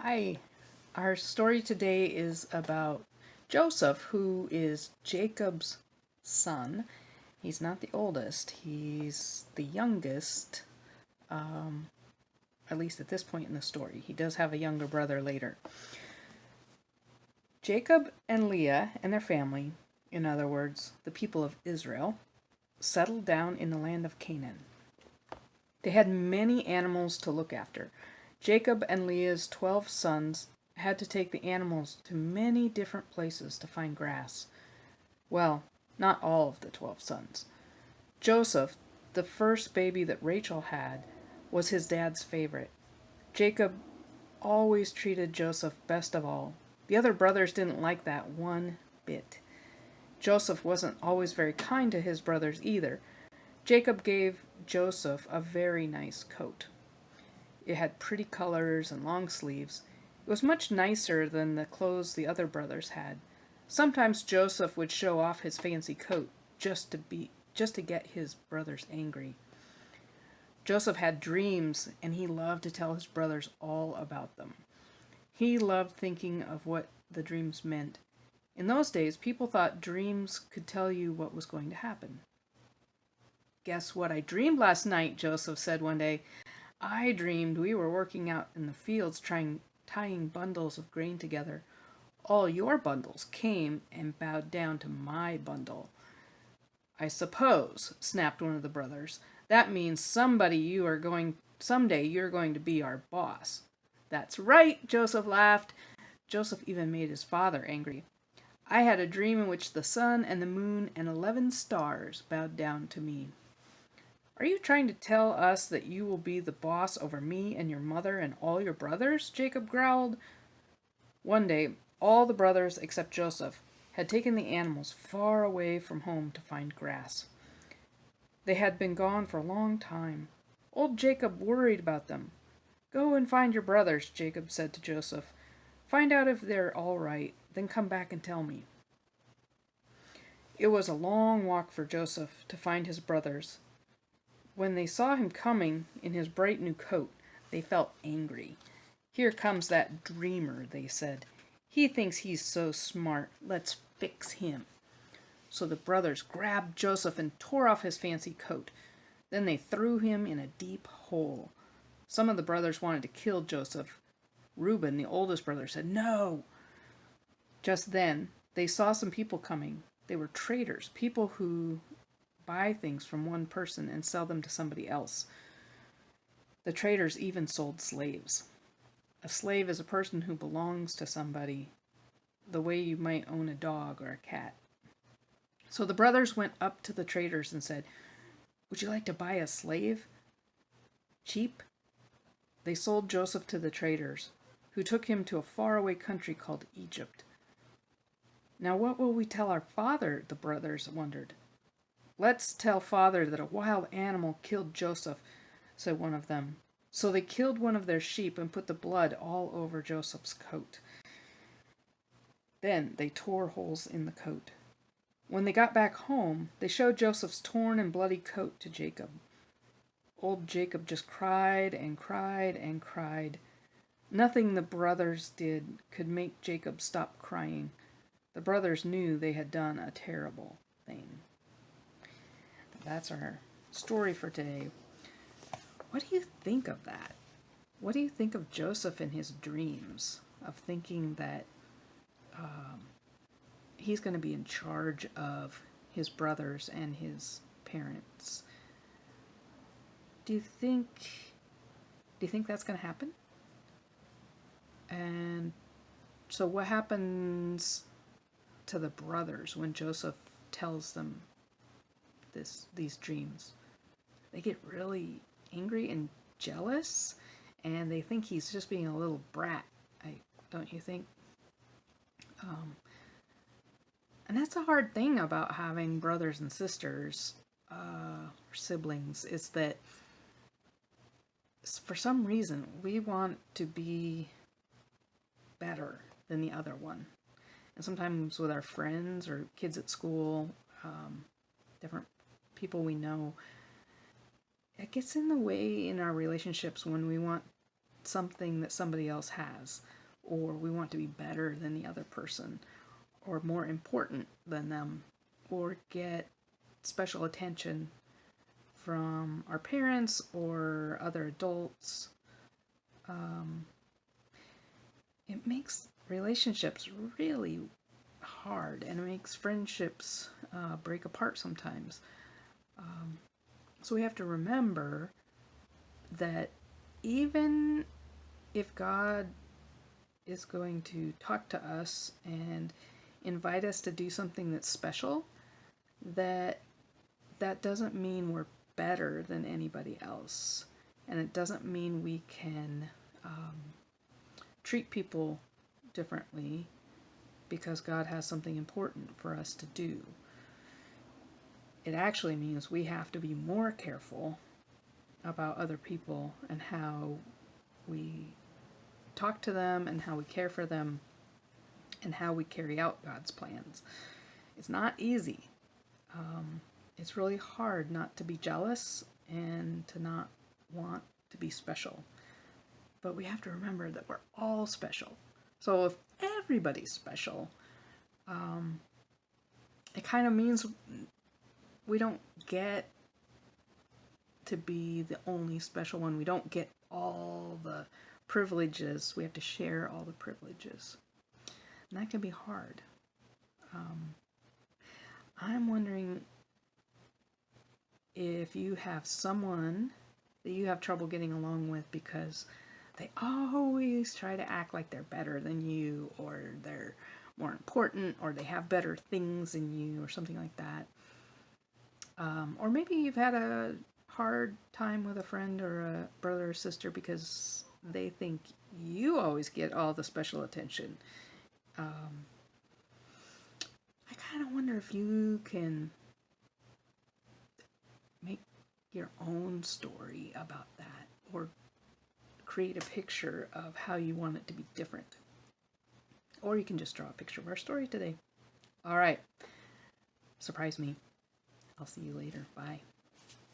Hi, our story today is about Joseph, who is Jacob's son. He's not the oldest, he's the youngest, um, at least at this point in the story. He does have a younger brother later. Jacob and Leah and their family, in other words, the people of Israel, settled down in the land of Canaan. They had many animals to look after. Jacob and Leah's 12 sons had to take the animals to many different places to find grass. Well, not all of the 12 sons. Joseph, the first baby that Rachel had, was his dad's favorite. Jacob always treated Joseph best of all. The other brothers didn't like that one bit. Joseph wasn't always very kind to his brothers either. Jacob gave Joseph a very nice coat. It had pretty colors and long sleeves. It was much nicer than the clothes the other brothers had. Sometimes Joseph would show off his fancy coat just to get his brothers angry. Joseph had dreams, and he loved to tell his brothers all about them. He loved thinking of what the dreams meant. In those days, people thought dreams could tell you what was going to happen. "Guess what I dreamed last night?" Joseph said one day. "I dreamed we were working out in the fields tying bundles of grain together. All your bundles came and bowed down to my bundle." "I suppose," snapped one of the brothers, "that means someday you're going to be our boss." "That's right," Joseph laughed. Joseph even made his father angry. "I had a dream in which the sun and the moon and 11 stars bowed down to me." "Are you trying to tell us that you will be the boss over me and your mother and all your brothers?" Jacob growled. One day, all the brothers except Joseph had taken the animals far away from home to find grass. They had been gone for a long time. Old Jacob worried about them. "Go and find your brothers," Jacob said to Joseph. "Find out if they're all right, then come back and tell me." It was a long walk for Joseph to find his brothers. When they saw him coming in his bright new coat, they felt angry. "Here comes that dreamer," they said. "He thinks he's so smart. Let's fix him." So the brothers grabbed Joseph and tore off his fancy coat. Then they threw him in a deep hole. Some of the brothers wanted to kill Joseph. Reuben, the oldest brother, said no. Just then, they saw some people coming. They were traders, people who buy things from one person and sell them to somebody else. The traders even sold slaves. A slave is a person who belongs to somebody, the way you might own a dog or a cat. So the brothers went up to the traders and said, "Would you like to buy a slave? Cheap?" They sold Joseph to the traders, who took him to a faraway country called Egypt. "Now what will we tell our father?" the brothers wondered. "Let's tell father that a wild animal killed Joseph," said one of them. So they killed one of their sheep and put the blood all over Joseph's coat. Then they tore holes in the coat. When they got back home, they showed Joseph's torn and bloody coat to Jacob. Old Jacob just cried and cried and cried. Nothing the brothers did could make Jacob stop crying. The brothers knew they had done a terrible thing. That's our story for today. What do you think of that? What do you think of Joseph in his dreams? Of thinking that he's going to be in charge of his brothers and his parents. Do you think that's going to happen? And so what happens to the brothers when Joseph tells them these dreams? They get really angry and jealous, and they think he's just being a little brat. Don't you think? And that's a hard thing about having brothers and sisters, or siblings, is that for some reason we want to be better than the other one. And sometimes with our friends or kids at school, different people we know, it gets in the way in our relationships when we want something that somebody else has, or we want to be better than the other person, or more important than them, or get special attention from our parents or other adults. It makes relationships really hard, and it makes friendships break apart sometimes. So we have to remember that even if God is going to talk to us and invite us to do something that's special, that doesn't mean we're better than anybody else, and it doesn't mean we can treat people differently because God has something important for us to do. It actually means we have to be more careful about other people and how we talk to them and how we care for them and how we carry out God's plans. It's not easy. It's really hard not to be jealous and to not want to be special. But we have to remember that we're all special. So if everybody's special, it kind of means we don't get to be the only special one. We don't get all the privileges. We have to share all the privileges. And that can be hard. I'm wondering if you have someone that you have trouble getting along with because they always try to act like they're better than you, or they're more important, or they have better things than you, or something like that. Or maybe you've had a hard time with a friend or a brother or sister because they think you always get all the special attention. I kind of wonder if you can make your own story about that, or create a picture of how you want it to be different. Or you can just draw a picture of our story today. All right. Surprise me. I'll see you later. Bye.